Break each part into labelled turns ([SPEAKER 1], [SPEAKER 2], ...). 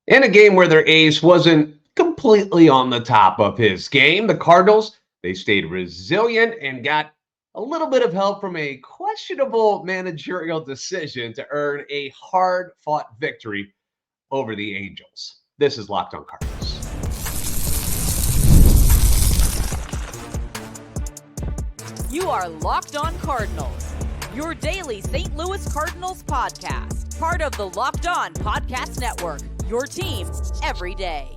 [SPEAKER 1] In a game where their ace wasn't completely on the top of his game, the Cardinals, they stayed resilient and got a little bit of help from a questionable managerial decision to earn a hard-fought victory over the Angels. This is Locked on Cardinals.
[SPEAKER 2] You are Locked on Cardinals, your daily St. Louis Cardinals podcast, part of the Locked on Podcast Network, your team every day.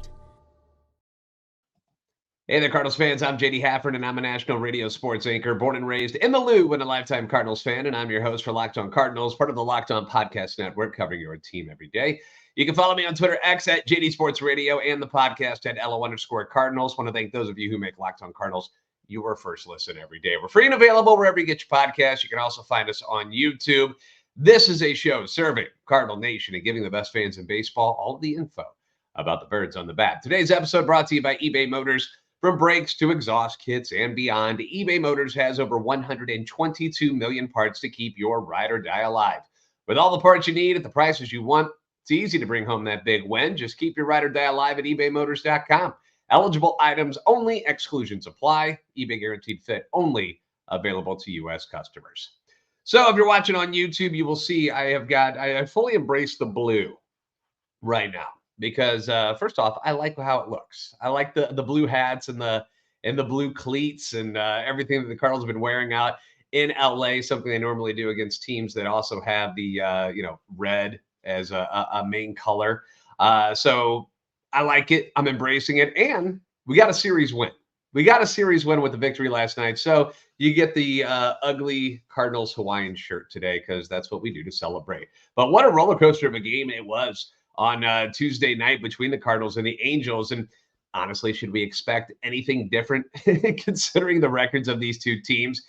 [SPEAKER 1] Hey there, Cardinals fans. I'm JD Hafford, and I'm a national radio sports anchor, born and raised in the Lou and a lifetime Cardinals fan, and I'm your host for Locked on Cardinals, part of the Locked on Podcast Network, covering your team every day. You can follow me on Twitter, X at JD Sports Radio, and the podcast at LO_Cardinals. Want to thank those of you who make Locked on Cardinals your first listen every day. We're free and available wherever you get your podcasts. You can also find us on YouTube. This is a show serving Cardinal Nation and giving the best fans in baseball all of the info about the birds on the bat. Today's episode brought to you by eBay Motors. From brakes to exhaust kits and beyond, eBay Motors has over 122 million parts to keep your ride or die alive. With all the parts you need at the prices you want, it's easy to bring home that big win. Just keep your ride or die alive at ebaymotors.com. Eligible items only, exclusions apply. eBay guaranteed fit only, available to U.S. customers. So if you're watching on YouTube, you will see I fully embraced the blue right now because first off, I like how it looks. I like the blue hats and the blue cleats and everything that the Cardinals have been wearing out in LA, something they normally do against teams that also have the red as a main color. So I like it. I'm embracing it. And we got a series win. We got a series win with the victory last night. So you get the ugly Cardinals Hawaiian shirt today because that's what we do to celebrate. But what a roller coaster of a game it was on Tuesday night between the Cardinals and the Angels. And honestly, should we expect anything different considering the records of these two teams?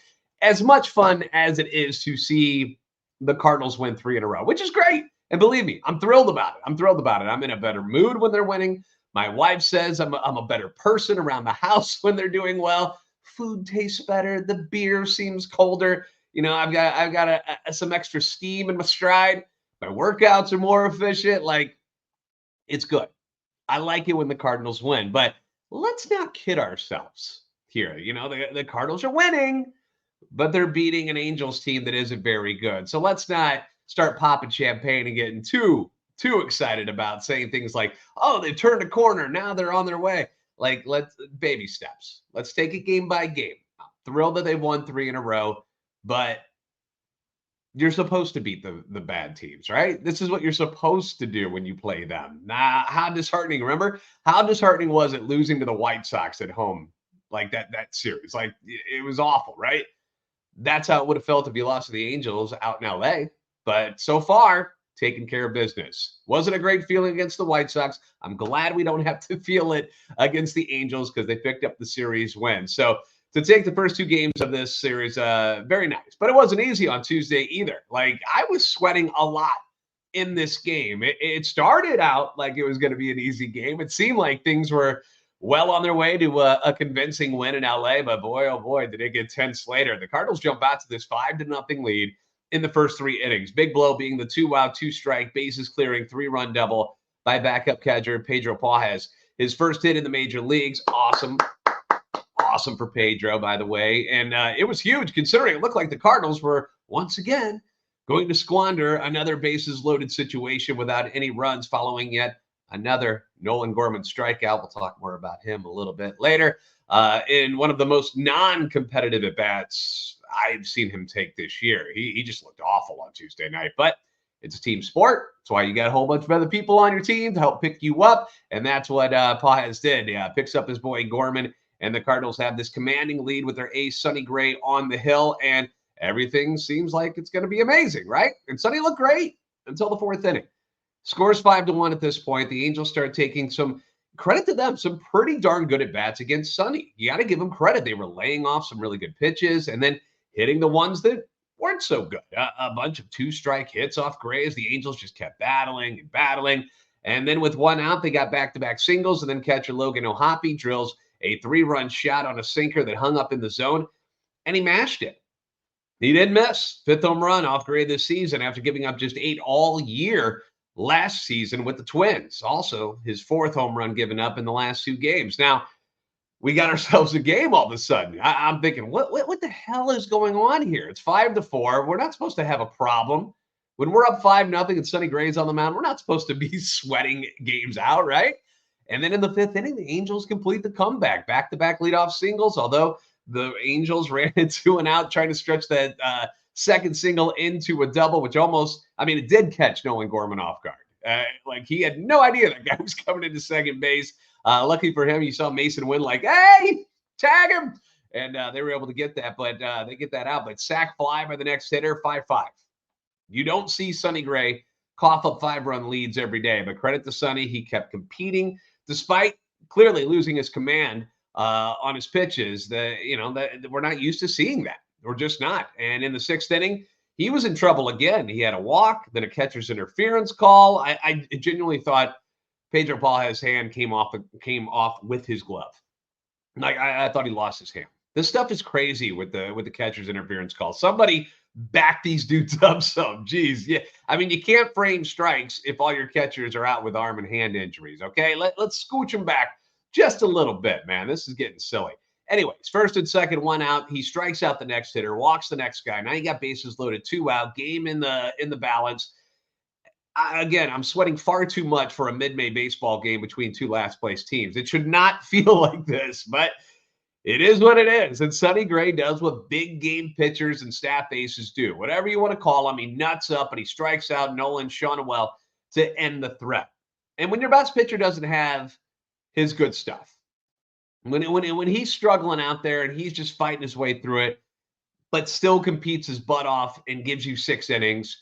[SPEAKER 1] As much fun as it is to see the Cardinals win 3 in a row, which is great. And believe me, I'm thrilled about it. I'm in a better mood when they're winning. My wife says I'm a better person around the house when they're doing well. Food tastes better. The beer seems colder. I've got some extra steam in my stride. My workouts are more efficient. Like, it's good. I like it when the Cardinals win. But let's not kid ourselves here. The Cardinals are winning, but they're beating an Angels team that isn't very good. So let's not start popping champagne and getting too excited about saying things like, oh, they've turned a corner. Now they're on their way. Like, let's baby steps. Let's take it game by game. I'm thrilled that they've won 3 in a row, but you're supposed to beat the bad teams, right? This is what you're supposed to do when you play them. How disheartening. Remember how disheartening was it losing to the White Sox at home? Like that series. Like, it was awful, right? That's how it would have felt if you lost to the Angels out in LA. But so far, taking care of business. Wasn't a great feeling against the White Sox. I'm glad we don't have to feel it against the Angels because they picked up the series win. So to take the first 2 games of this series, very nice. But it wasn't easy on Tuesday either. Like, I was sweating a lot in this game. It started out like it was going to be an easy game. It seemed like things were well on their way to a convincing win in LA. But boy, oh boy, did it get tense later. The Cardinals jump out to this 5-0 lead in the first 3 innings. Big blow being the 2-out, 2-strike, bases clearing, 3-run double by backup catcher Pedro Paz. His first hit in the major leagues. Awesome for Pedro, by the way. And it was huge considering it looked like the Cardinals were once again going to squander another bases loaded situation without any runs following yet another Nolan Gorman strikeout. We'll talk more about him a little bit later. In one of the most non-competitive at-bats I've seen him take this year. He just looked awful on Tuesday night, but it's a team sport. That's why you got a whole bunch of other people on your team to help pick you up, and that's what Paz did. Yeah, picks up his boy Gorman, and the Cardinals have this commanding lead with their ace, Sonny Gray, on the hill, and everything seems like it's going to be amazing, right? And Sonny looked great until the 4th inning. Scores 5-1 at this point. The Angels start taking some credit to them, some pretty darn good at-bats against Sonny. You got to give them credit. They were laying off some really good pitches and then hitting the ones that weren't so good. A bunch of 2-strike hits off Gray as the Angels just kept battling and battling. And then with 1 out, they got back-to-back singles, and then catcher Logan O'Hoppe drills a 3-run shot on a sinker that hung up in the zone, and he mashed it. He didn't miss. 5th home run off Gray this season after giving up just 8 all year. last season with the Twins. Also, his 4th home run given up in the last 2 games. Now, we got ourselves a game all of a sudden. I'm thinking, what the hell is going on here? It's 5-4. We're not supposed to have a problem. When we're up 5-0 and Sonny Gray's on the mound, we're not supposed to be sweating games out, right? And then in the 5th inning, the Angels complete the comeback. Back-to-back leadoff singles, although the Angels ran it 2 and out, trying to stretch that second single into a double, which almost, it did catch Nolan Gorman off guard. Like he had no idea that guy was coming into second base. Lucky for him, you saw Mason Wynn like, hey, tag him. And they were able to get that, but they get that out. But sack fly by the next hitter, 5-5. You don't see Sonny Gray cough up 5-run leads every day, but credit to Sonny. He kept competing despite clearly losing his command on his pitches. That we're not used to seeing that. We're just not. And in the 6th inning, he was in trouble again. He had a walk, then a catcher's interference call. I genuinely thought Pedro Paul's hand came off with his glove. Like I thought he lost his hand. This stuff is crazy with the catcher's interference call. Somebody back these dudes up some. Jeez, yeah. You can't frame strikes if all your catchers are out with arm and hand injuries. Okay, let's scooch them back just a little bit, man. This is getting silly. Anyways, 1st and 2nd, 1 out. He strikes out the next hitter, walks the next guy. Now you got bases loaded, 2 out. Game in the balance. Again, I'm sweating far too much for a mid-May baseball game between 2 last-place teams. It should not feel like this, but it is what it is. And Sonny Gray does what big game pitchers and staff aces do. Whatever you want to call him, he nuts up and he strikes out Nolan Schanuel to end the threat. And when your best pitcher doesn't have his good stuff, when he's struggling out there and he's just fighting his way through it, but still competes his butt off and gives you 6 innings,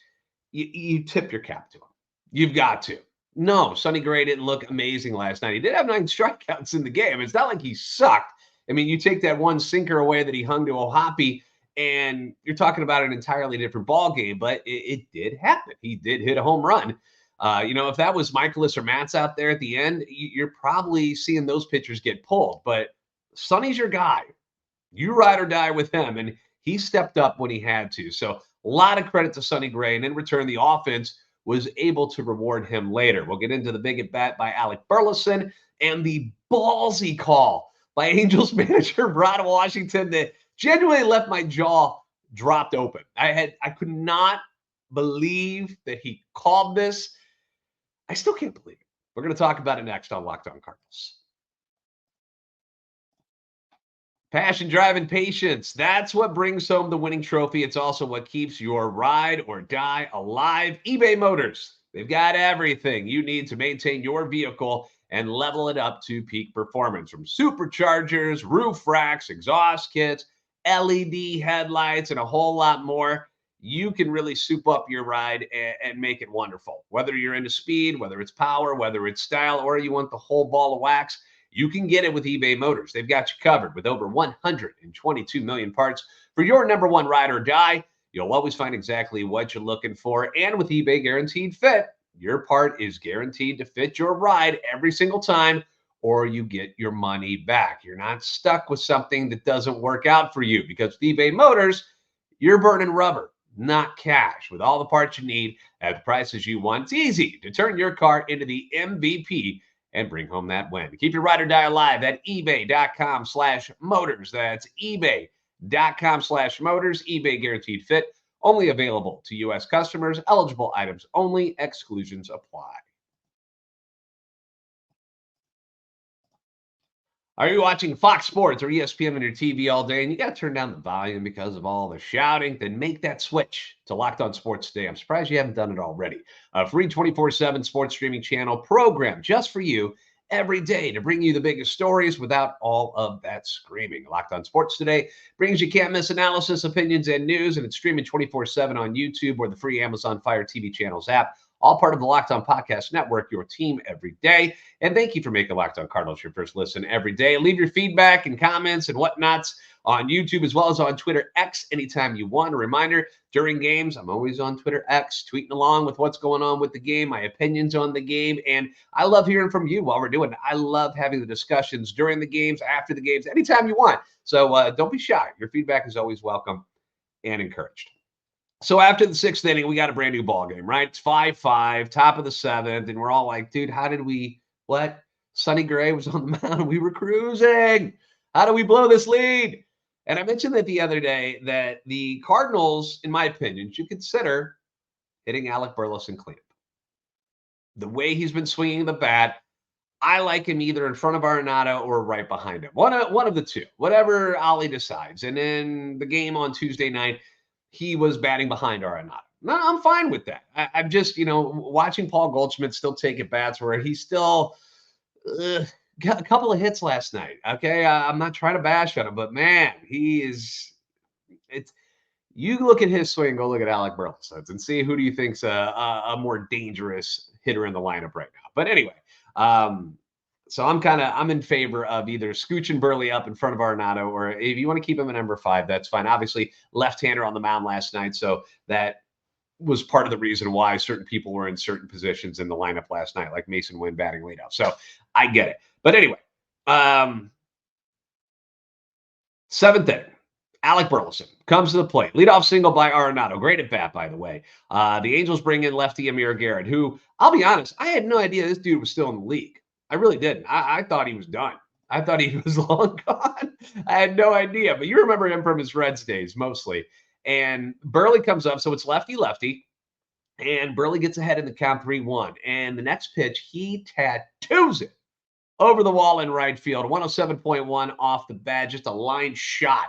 [SPEAKER 1] you tip your cap to him. You've got to. No, Sonny Gray didn't look amazing last night. He did have 9 strikeouts in the game. It's not like he sucked. You take that one sinker away that he hung to Ohapi, and you're talking about an entirely different ball game, but it did happen. He did hit a home run. If that was Michaelis or Matz out there at the end, you're probably seeing those pitchers get pulled. But Sonny's your guy. You ride or die with him, and he stepped up when he had to. So a lot of credit to Sonny Gray, and in return, the offense was able to reward him later. We'll get into the big at bat by Alec Burleson and the ballsy call by Angels manager Rod Washington that genuinely left my jaw dropped open. I could not believe that he called this. I still can't believe it. We're going to talk about it next on Locked On Cardinals. Passion, drive, and patience. That's what brings home the winning trophy. It's also what keeps your ride or die alive. eBay Motors. They've got everything you need to maintain your vehicle and level it up to peak performance. From superchargers, roof racks, exhaust kits, LED headlights, and a whole lot more. You can really soup up your ride and make it wonderful. Whether you're into speed, whether it's power, whether it's style, or you want the whole ball of wax, you can get it with eBay Motors. They've got you covered with over 122 million parts for your number one ride or die. You'll always find exactly what you're looking for. And with eBay Guaranteed Fit, your part is guaranteed to fit your ride every single time, or you get your money back. You're not stuck with something that doesn't work out for you, because with eBay Motors, you're burning rubber, not cash. With all the parts you need at the prices you want, it's easy to turn your car into the MVP and bring home that win. Keep your ride or die alive at ebay.com/motors. That's ebay.com/motors. eBay Guaranteed Fit. Only available to U.S. customers. Eligible items only. Exclusions apply. Are you watching Fox Sports or ESPN on your TV all day and you got to turn down the volume because of all the shouting? Then make that switch to Locked On Sports today. I'm surprised you haven't done it already. A free 24/7 sports streaming channel program just for you every day to bring you the biggest stories without all of that screaming. Locked On Sports Today brings you can't miss analysis, opinions, and news, and it's streaming 24/7 on YouTube or the free Amazon Fire TV channels app. All part of the Locked On Podcast Network, your team every day. And thank you for making Locked On Cardinals your first listen every day. Leave your feedback and comments and whatnots on YouTube as well as on Twitter X anytime you want. A reminder, during games, I'm always on Twitter X, tweeting along with what's going on with the game, my opinions on the game. And I love hearing from you while we're doing it. I love having the discussions during the games, after the games, anytime you want. So don't be shy. Your feedback is always welcome and encouraged. So after the 6th inning, we got a brand new ball game, right? It's 5-5, top of the 7th, and we're all like, dude, how did we, what? Sonny Gray was on the mound. We were cruising. How do we blow this lead? And I mentioned that the other day that the Cardinals, in my opinion, should consider hitting Alec Burleson clean. The way he's been swinging the bat, I like him either in front of Arenado or right behind him. One of the two, whatever Ollie decides. And in the game on Tuesday night, he was batting behind Arenado. No, I'm fine with that. I'm just, watching Paul Goldschmidt still take at bats where he still got a couple of hits last night. Okay, I'm not trying to bash on him, but man, he is. It's you look at his swing, go look at Alec Burleson's and see who do you think's a more dangerous hitter in the lineup right now. But anyway, so I'm in favor of either scooching Burley up in front of Arenado, or if you want to keep him at number 5, that's fine. Obviously, left-hander on the mound last night, so that was part of the reason why certain people were in certain positions in the lineup last night, like Mason Wynn batting leadoff. So I get it. But anyway, 7th inning. Alec Burleson comes to the plate. Leadoff single by Arenado. Great at bat, by the way. The Angels bring in lefty Amir Garrett, who, I'll be honest, I had no idea this dude was still in the league. I really didn't. I thought he was done. I thought he was long gone. I had no idea. But you remember him from his Reds days, mostly. And Burley comes up, so it's lefty-lefty. And Burley gets ahead in the count 3-1. And the next pitch, he tattoos it over the wall in right field. 107.1 off the bat, just a line shot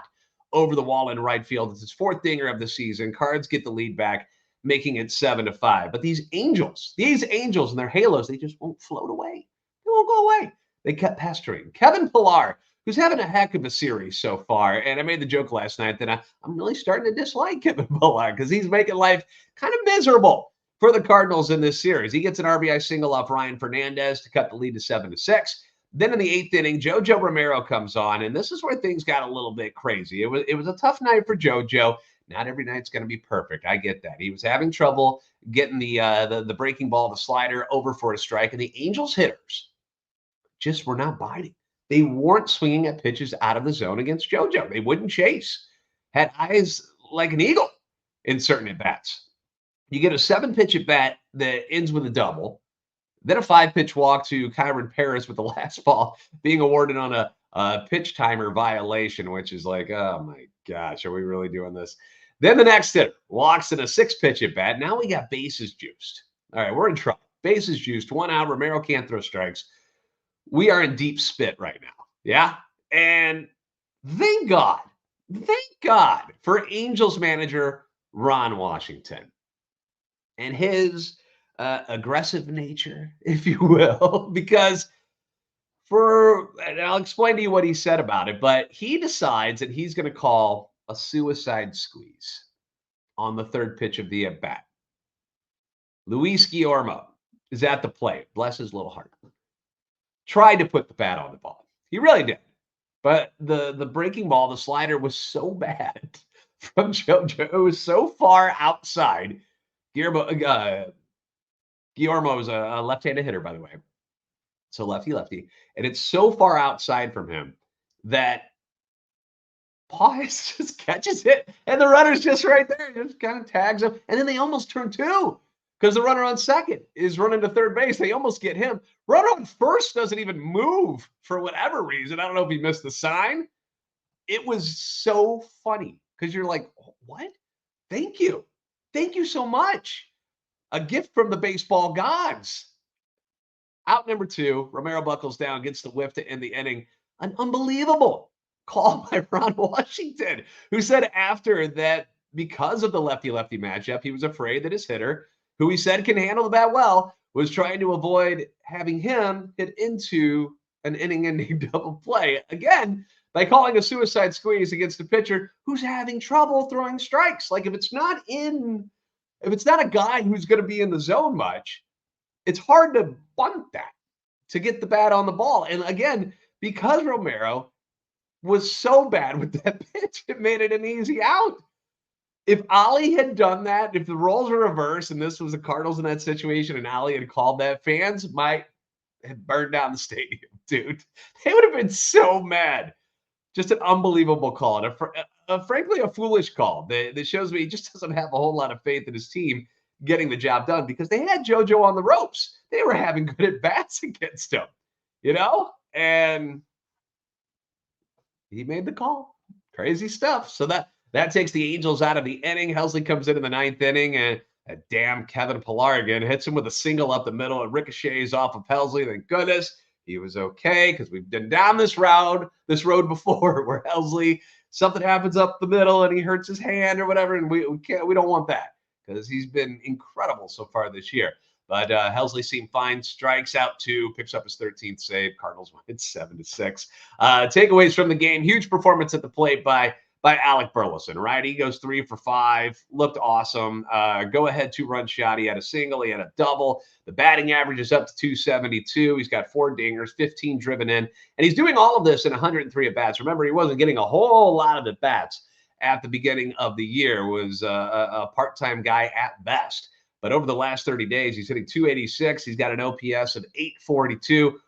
[SPEAKER 1] over the wall in right field. It's his 4th dinger of the season. Cards get the lead back, making it 7-5. But these Angels and their halos, they just won't float away. They won't go away. They kept pestering. Kevin Pillar, who's having a heck of a series so far. And I made the joke last night that I'm really starting to dislike Kevin Pillar because he's making life kind of miserable for the Cardinals in this series. He gets an RBI single off Ryan Fernandez to cut the lead to 7-6. Then in the 8th inning, JoJo Romero comes on, and this is where things got a little bit crazy. It was a tough night for JoJo. Not every night's going to be perfect. I get that. He was having trouble getting the breaking ball, the slider, over for a strike, and the Angels hitters just were not biting. They weren't swinging at pitches out of the zone against JoJo. They wouldn't chase. Had eyes like an eagle in certain at-bats. You get a 7-pitch at-bat that ends with a double. Then a 5-pitch walk to Kyron Paris with the last ball being awarded on a pitch timer violation, which is like, oh my gosh, are we really doing this? Then the next hitter walks in a 6-pitch at bat. Now we got bases juiced. All right, we're in trouble. Bases juiced, 1 out. Romero can't throw strikes. We are in deep spit right now. Yeah. And thank God for Angels manager Ron Washington and his aggressive nature, if you will, because and I'll explain to you what he said about it, but he decides that he's going to call a suicide squeeze on the 3rd pitch of the at-bat. Luis Guillermo is at the plate. Bless his little heart. Tried to put the bat on the ball. He really did. But the breaking ball, the slider, was so bad from JoJo. It was so far outside. Guillermo is a left-handed hitter, by the way. So lefty. And it's so far outside from him that Pies just catches it. And the runner's just right there. Just kind of tags him. And then they almost turn 2 because the runner on second is running to third base. They almost get him. Runner on first doesn't even move for whatever reason. I don't know if he missed the sign. It was so funny because you're like, what? Thank you. Thank you so much. A gift from the baseball gods. Out number 2, Romero buckles down, gets the whiff to end the inning. An unbelievable call by Ron Washington, who said after that because of the lefty-lefty matchup, he was afraid that his hitter, who he said can handle the bat well, was trying to avoid having him hit into an inning-ending double play. Again, by calling a suicide squeeze against a pitcher who's having trouble throwing strikes. Like if it's not a guy who's going to be in the zone much, it's hard to bunt that to get the bat on the ball. And again, because Romero was so bad with that pitch, it made it an easy out. If Ollie had done that, if the roles were reversed and this was the Cardinals in that situation and Ollie had called that, fans might have burned down the stadium, dude. They would have been so mad. Just an unbelievable call. frankly, a foolish call that shows me he just doesn't have a whole lot of faith in his team getting the job done because they had JoJo on the ropes. They were having good at-bats against him, and he made the call. Crazy stuff. So that takes the Angels out of the inning. Helsley comes in the ninth inning, and a damn Kevin Pillar again hits him with a single up the middle. It ricochets off of Helsley. Thank goodness he was okay because we've been down this road before where Helsley, something happens up the middle and he hurts his hand or whatever, and we don't want that because he's been incredible so far this year. But Helsley seemed fine. Strikes out 2, picks up his 13th save. Cardinals win 7-6. Takeaways from the game: huge performance at the plate by Alec Burleson, right? He goes 3 for 5, looked awesome. Go ahead 2-run shot. He had a single, he had a double. The batting average is up to 272. He's got 4 dingers, 15 driven in, and he's doing all of this in 103 at bats. Remember, he wasn't getting a whole lot of at bats at the beginning of the year. Was a part-time guy at best. But over the last 30 days, he's hitting 286. He's got an OPS of 842.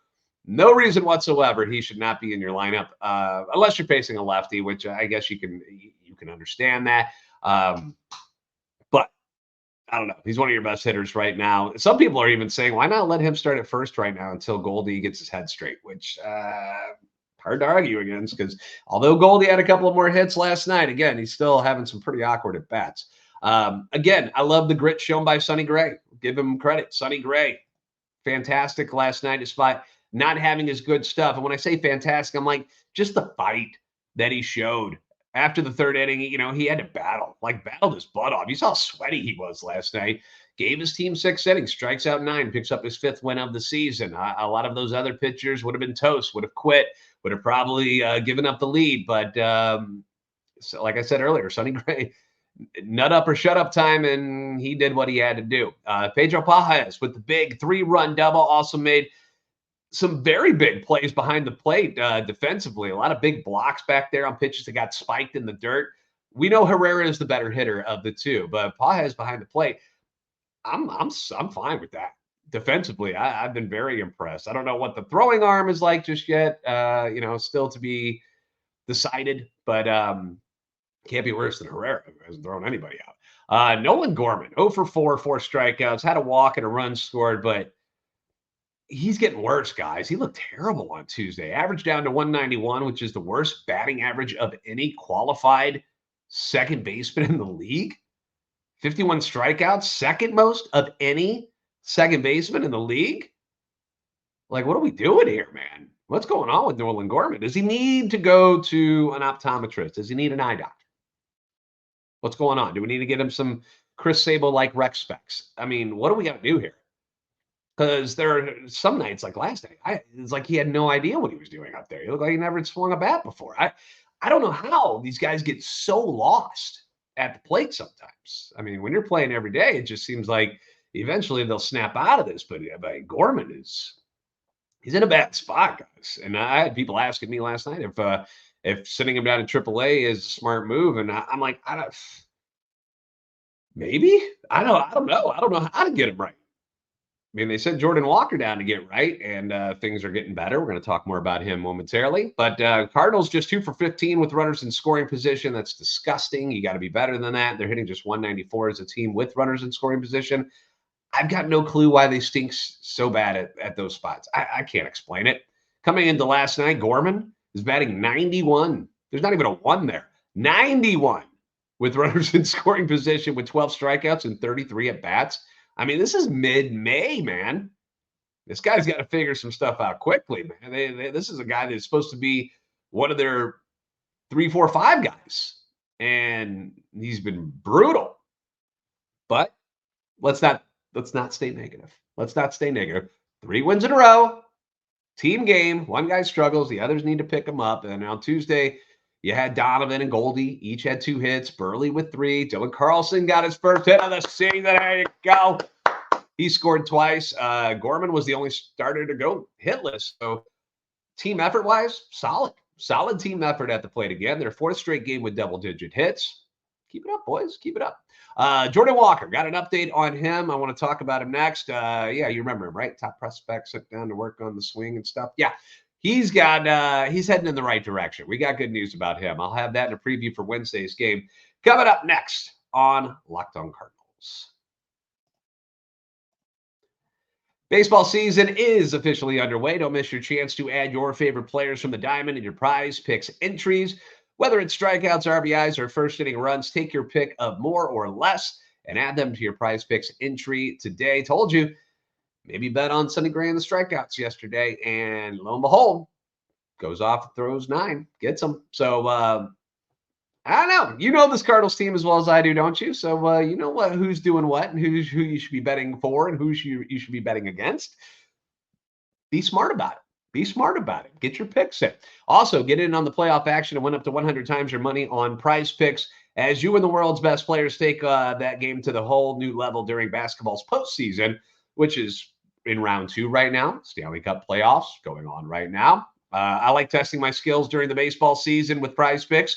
[SPEAKER 1] No reason whatsoever he should not be in your lineup, unless you're facing a lefty, which I guess you can understand that. But I don't know. He's one of your best hitters right now. Some people are even saying, why not let him start at first right now until Goldie gets his head straight, which hard to argue against because although Goldie had a couple of more hits last night, again, he's still having some pretty awkward at bats. Again, I love the grit shown by Sonny Gray. Give him credit. Sonny Gray, fantastic last night despite not having his good stuff. And when I say fantastic, I'm like, just the fight that he showed after the third inning, he had to battled his butt off. You saw how sweaty he was last night. Gave his team 6 innings, strikes out 9, picks up his 5th win of the season. A lot of those other pitchers would have been toast, would have quit, would have probably given up the lead. But so like I said earlier, Sonny Gray, nut up or shut up time, and he did what he had to do. Pedro Pajes with the big 3-run double also made some very big plays behind the plate defensively. A lot of big blocks back there on pitches that got spiked in the dirt. We know Herrera is the better hitter of the two, but Pajes behind the plate, I'm fine with that. Defensively, I've been very impressed. I don't know what the throwing arm is like just yet. Still to be decided, but can't be worse than Herrera, who hasn't thrown anybody out. Nolan Gorman, 0 for 4, 4 strikeouts, had a walk and a run scored, but he's getting worse, guys. He looked terrible on Tuesday. Average down to 191, which is the worst batting average of any qualified second baseman in the league. 51 strikeouts, second most of any second baseman in the league. Like, what are we doing here, man? What's going on with Nolan Gorman? Does he need to go to an optometrist? Does he need an eye doctor? What's going on? Do we need to get him some Chris Sable-like rec specs? I mean, what do we got to do here? Because there are some nights, like last night, it's like he had no idea what he was doing up there. He looked like he never had swung a bat before. I don't know how these guys get so lost at the plate sometimes. I mean, when you're playing every day, it just seems like eventually they'll snap out of this. But Gorman he's in a bad spot, guys. And I had people asking me last night if sending him down in AAA is a smart move, and I'm like, maybe I don't know. I don't know how to get him right. I mean, they sent Jordan Walker down to get right, and things are getting better. We're going to talk more about him momentarily. But Cardinals just 2 for 15 with runners in scoring position. That's disgusting. You got to be better than that. They're hitting just 194 as a team with runners in scoring position. I've got no clue why they stink so bad at those spots. I can't explain it. Coming into last night, Gorman is batting 91. There's not even a 1 there. 91 with runners in scoring position with 12 strikeouts and 33 at-bats. I mean, this is mid-May, man. This guy's got to figure some stuff out quickly, man. This is a guy that's supposed to be one of their 3, 4, 5 guys, and he's been brutal. But let's not stay negative. Let's not stay negative. 3 wins in a row. Team game. One guy struggles. The others need to pick him up. And on Tuesday, you had Donovan and Goldie. Each had 2 hits. Burley with 3. Dylan Carlson got his first hit of the season. There you go. He scored twice. Gorman was the only starter to go hitless. So team effort-wise, solid. Solid team effort at the plate again. Their 4th straight game with double-digit hits. Keep it up, boys. Keep it up. Jordan Walker, got an update on him. I want to talk about him next. Yeah, you remember him, right? Top prospect, sent down to work on the swing and stuff. Yeah, he's heading in the right direction. We got good news about him. I'll have that in a preview for Wednesday's game coming up next on Locked On Cardinals. Baseball season is officially underway. Don't miss your chance to add your favorite players from the diamond in your PrizePicks entries. Whether it's strikeouts, RBIs, or first inning runs, take your pick of more or less and add them to your PrizePicks entry today. Told you, maybe bet on Sonny Gray and the strikeouts yesterday, and lo and behold, goes off, throws 9, gets them. So I don't know. You know this Cardinals team as well as I do, don't you? So you know who's doing what and who you should be betting for and who you should be betting against. Be smart about it. Be smart about it. Get your picks in. Also, get in on the playoff action and win up to 100 times your money on PrizePicks as you and the world's best players take that game to the whole new level during basketball's postseason, which is in round 2 right now. Stanley Cup playoffs going on right now. I like testing my skills during the baseball season with PrizePicks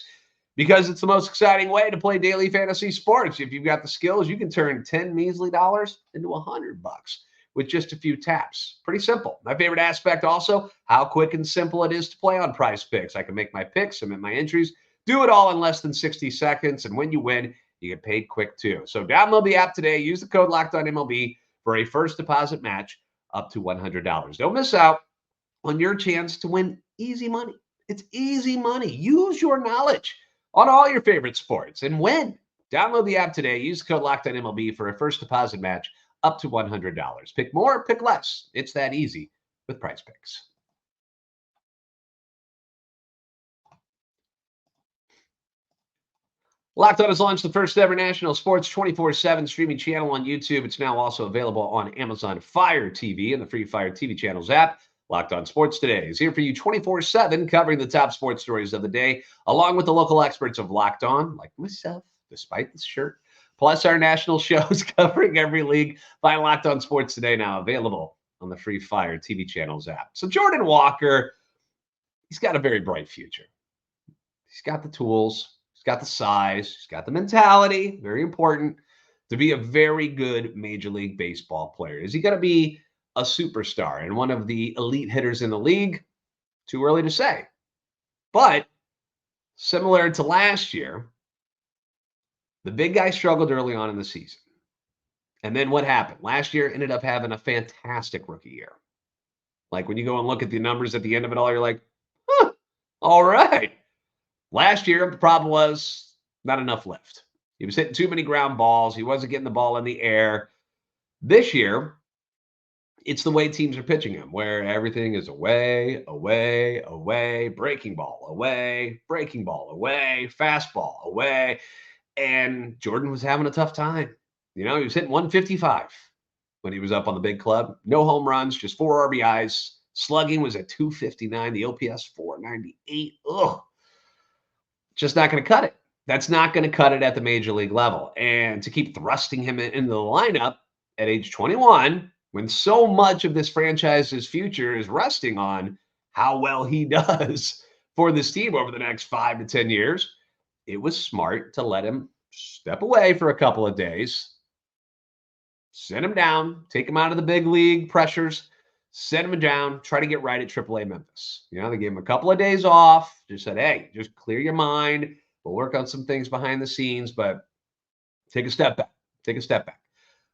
[SPEAKER 1] because it's the most exciting way to play daily fantasy sports. If you've got the skills, you can turn 10 measly dollars into $100 with just a few taps. Pretty simple. My favorite aspect also, how quick and simple it is to play on PrizePicks. I can make my picks, submit my entries, do it all in less than 60 seconds. And when you win, you get paid quick too. So download the app today. Use the code LOCKEDONMLB for a first deposit match up to $100. Don't miss out on your chance to win easy money. It's easy money. Use your knowledge on all your favorite sports and win. Download the app today. Use the code LOCKEDONMLB for a first deposit match up to $100. Pick more, pick less. It's that easy with PrizePicks. Locked On has launched the first ever national sports 24/7 streaming channel on YouTube. It's now also available on Amazon Fire TV and the free Fire TV channels app. Locked On Sports Today is here for you 24/7, covering the top sports stories of the day, along with the local experts of Locked On, like myself, despite this shirt, plus our national shows covering every league. Find Locked On Sports Today now available on the free Fire TV channels app. So Jordan Walker, he's got a very bright future. He's got the tools. He's got the size. He's got the mentality. Very important to be a very good Major League Baseball player. Is he going to be a superstar and one of the elite hitters in the league? Too early to say. But similar to last year, the big guy struggled early on in the season. And then what happened? Last year ended up having a fantastic rookie year. Like when you go and look at the numbers at the end of it all, you're like, huh, all right. Last year, the problem was not enough lift. He was hitting too many ground balls. He wasn't getting the ball in the air. This year, it's the way teams are pitching him, where everything is away, away, away, breaking ball away, fastball away. And Jordan was having a tough time. You know, he was hitting 155 when he was up on the big club. No home runs, just 4 RBIs. Slugging was at 259, the OPS 498. Ugh. Just not going to cut it. That's not going to cut it at the major league level. And to keep thrusting him into the lineup at age 21, when so much of this franchise's future is resting on how well he does for this team over the next 5 to 10 years, it was smart to let him step away for a couple of days, send him down, take him out of the big league pressures, send him down, try to get right at AAA Memphis. You know, they gave him a couple of days off, just said, hey, just clear your mind. We'll work on some things behind the scenes, but take a step back.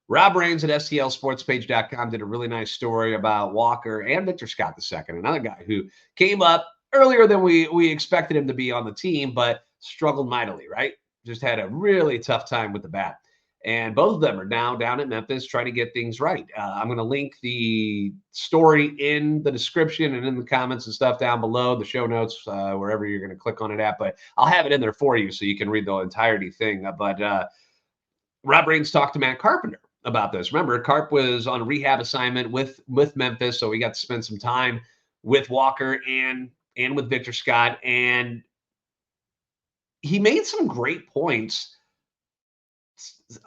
[SPEAKER 1] Rob Raines at STLSportspage.com did a really nice story about Walker and Victor Scott II, another guy who came up earlier than we expected him to be on the team, but struggled mightily, right? Just had a really tough time with the bat. And both of them are now down at Memphis trying to get things right. I'm going to link the story in the description and in the comments and stuff down below, the show notes, wherever you're going to click on it at. But I'll have it in there for you so you can read the entirety thing. But Rob Raines talked to Matt Carpenter about this. Remember, Carp was on a rehab assignment with Memphis, so we got to spend some time with Walker and with Victor Scott. And he made some great points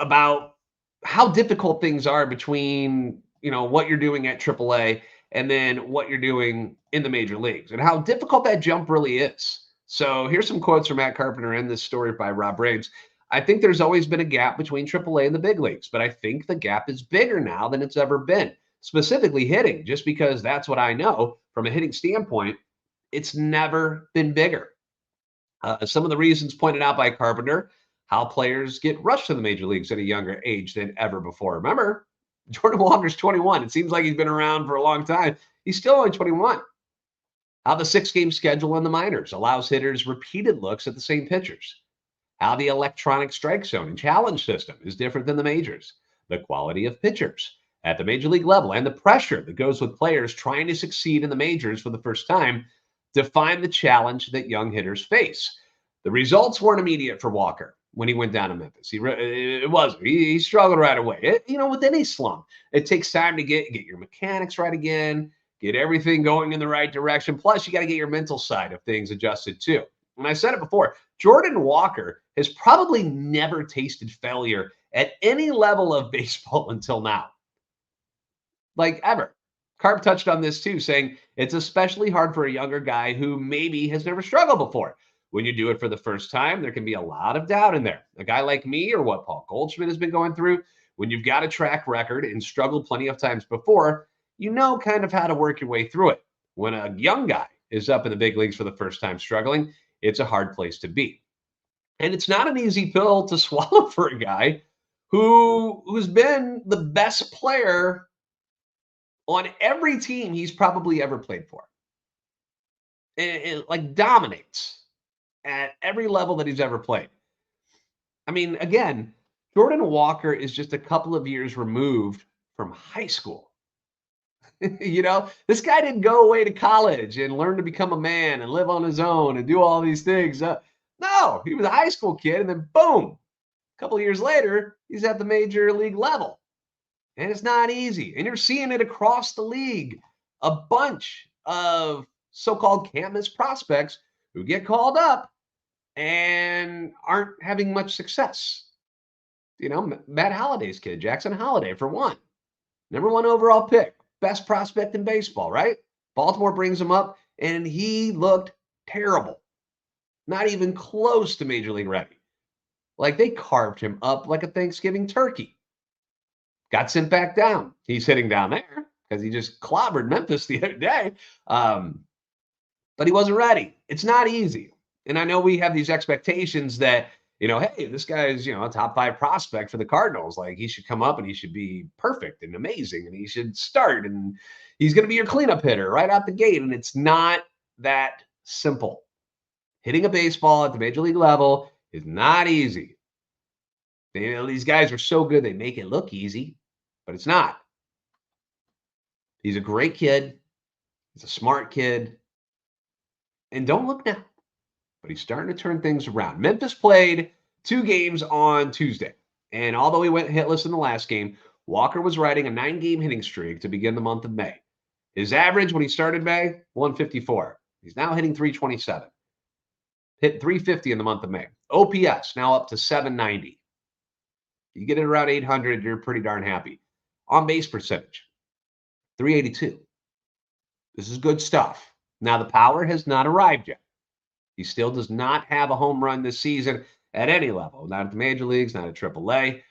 [SPEAKER 1] about how difficult things are between, you know, what you're doing at AAA and then what you're doing in the major leagues and how difficult that jump really is. So here's some quotes from Matt Carpenter in this story by Rob Raines. I think there's always been a gap between AAA and the big leagues, but I think the gap is bigger now than it's ever been, specifically hitting, just because that's what I know from a hitting standpoint, it's never been bigger. Some of the reasons pointed out by Carpenter, how players get rushed to the major leagues at a younger age than ever before. Remember, Jordan Walker's 21. It seems like he's been around for a long time. He's still only 21. How the 6-game schedule in the minors allows hitters repeated looks at the same pitchers. How the electronic strike zone and challenge system is different than the majors. The quality of pitchers at the major league level and the pressure that goes with players trying to succeed in the majors for the first time define the challenge that young hitters face. The results weren't immediate for Walker when he went down to Memphis. It wasn't. He struggled right away. With any slump, it takes time to get your mechanics right again, get everything going in the right direction. Plus, you got to get your mental side of things adjusted too. And I said it before, Jordan Walker has probably never tasted failure at any level of baseball until now. Like ever. Carp touched on this too, saying it's especially hard for a younger guy who maybe has never struggled before. When you do it for the first time, there can be a lot of doubt in there. A guy like me or what Paul Goldschmidt has been going through, when you've got a track record and struggled plenty of times before, you know kind of how to work your way through it. When a young guy is up in the big leagues for the first time struggling, it's a hard place to be. And it's not an easy pill to swallow for a guy who's been the best player on every team he's probably ever played for. And like dominates at every level that he's ever played. I mean, again, Jordan Walker is just a couple of years removed from high school. This guy didn't go away to college and learn to become a man and live on his own and do all these things. No, he was a high school kid, and then boom, a couple of years later, he's at the major league level. And it's not easy. And you're seeing it across the league. A bunch of so-called can't-miss prospects who get called up and aren't having much success. Matt Holliday's kid, Jackson Holliday, for one. Number 1 overall pick. Best prospect in baseball, right? Baltimore brings him up, and he looked terrible. Not even close to major league ready. Like they carved him up like a Thanksgiving turkey. Got sent back down. He's hitting down there because he just clobbered Memphis the other day. But he wasn't ready. It's not easy. And I know we have these expectations that, hey, this guy's, a top 5 prospect for the Cardinals. Like he should come up and he should be perfect and amazing and he should start and he's going to be your cleanup hitter right out the gate. And it's not that simple. Hitting a baseball at the major league level is not easy. These guys are so good, they make it look easy, but it's not. He's a great kid. He's a smart kid. And don't look now, but he's starting to turn things around. Memphis played 2 games on Tuesday. And although he went hitless in the last game, Walker was riding a 9-game hitting streak to begin the month of May. His average when he started May, 154. He's now hitting 327. Hit 350 in the month of May. OPS now up to 790. You get it around 800, you're pretty darn happy. On base percentage, 382. This is good stuff. Now, the power has not arrived yet. He still does not have a home run this season at any level. Not at the major leagues, not at AAA.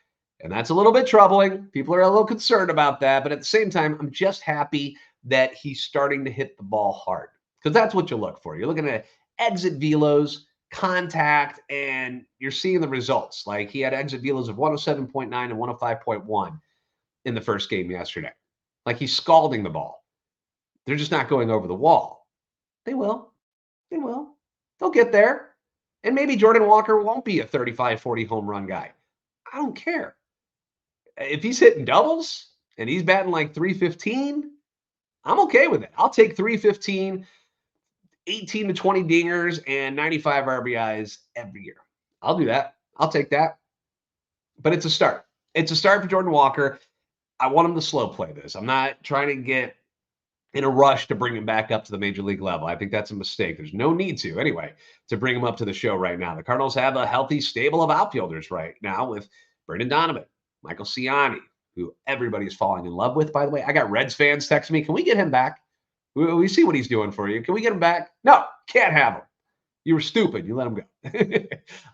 [SPEAKER 1] And that's a little bit troubling. People are a little concerned about that. But at the same time, I'm just happy that he's starting to hit the ball hard. Because that's what you look for. You're looking at exit velos, contact, and you're seeing the results. Like he had exit velos of 107.9 and 105.1 in the first game yesterday. Like he's scalding the ball. They're just not going over the wall. They will. They will. They'll get there. And maybe Jordan Walker won't be a 35, 40 home run guy. I don't care. If he's hitting doubles and he's batting like 315, I'm okay with it. I'll take 315, 18 to 20 dingers, and 95 RBIs every year. I'll do that. I'll take that. But it's a start. It's a start for Jordan Walker. I want him to slow play this. I'm not trying to get in a rush to bring him back up to the major league level. I think that's a mistake. There's no need to, anyway, to bring him up to the show right now. The Cardinals have a healthy stable of outfielders right now with Brendan Donovan, Michael Ciani, who everybody's falling in love with, by the way. I got Reds fans texting me, can we get him back? We see what he's doing for you. Can we get him back? No, can't have him. You were stupid. You let him go.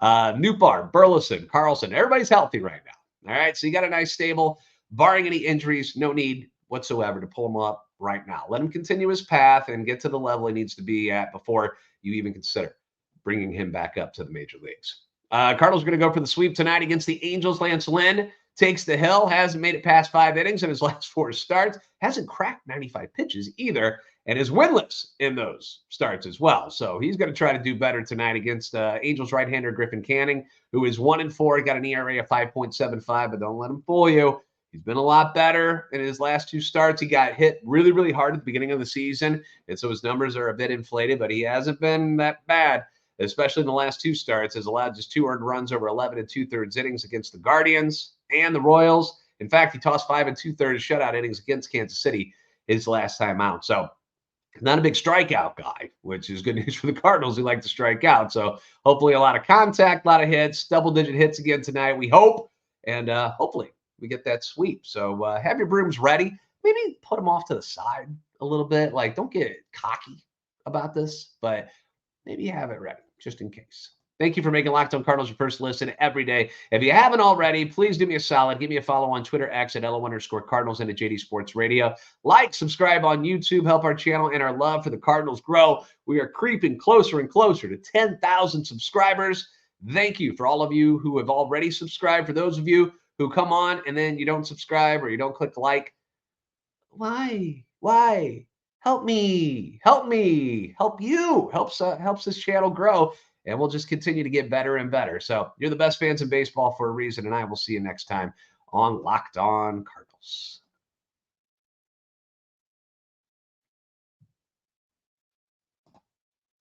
[SPEAKER 1] Newbar, Burleson, Carlson, everybody's healthy right now. All right, so you got a nice stable. Barring any injuries, no need whatsoever to pull him up right now. Let him continue his path and get to the level he needs to be at before you even consider bringing him back up to the major leagues. Cardinals are going to go for the sweep tonight against the Angels. Lance Lynn takes the hill, hasn't made it past 5 innings in his last 4 starts, hasn't cracked 95 pitches either, and is winless in those starts as well. So he's going to try to do better tonight against Angels right-hander Griffin Canning, who is 1-4, got an ERA of 5.75, but don't let him fool you. He's been a lot better in his last 2 starts. He got hit really, really hard at the beginning of the season, and so his numbers are a bit inflated, but he hasn't been that bad, especially in the last 2 starts. Has allowed just 2 earned runs over 11 2/3 innings against the Guardians and the Royals. In fact, he tossed 5 2/3 shutout innings against Kansas City his last time out. So not a big strikeout guy, which is good news for the Cardinals who like to strike out. So hopefully a lot of contact, a lot of hits, double-digit hits again tonight, we hope. And hopefully we get that sweep. So have your brooms ready. Maybe put them off to the side a little bit. Like, don't get cocky about this, but maybe have it ready just in case. Thank you for making Locked On Cardinals your first listen every day. If you haven't already, please do me a solid. Give me a follow on Twitter, X at @LO_Cardinals and at JD Sports Radio. Like, subscribe on YouTube, help our channel and our love for the Cardinals grow. We are creeping closer and closer to 10,000 subscribers. Thank you for all of you who have already subscribed. For those of you who come on and then you don't subscribe or you don't click like, why? Help me, help you, helps this channel grow. And we'll just continue to get better and better. So you're the best fans in baseball for a reason. And I will see you next time on Locked On Cardinals.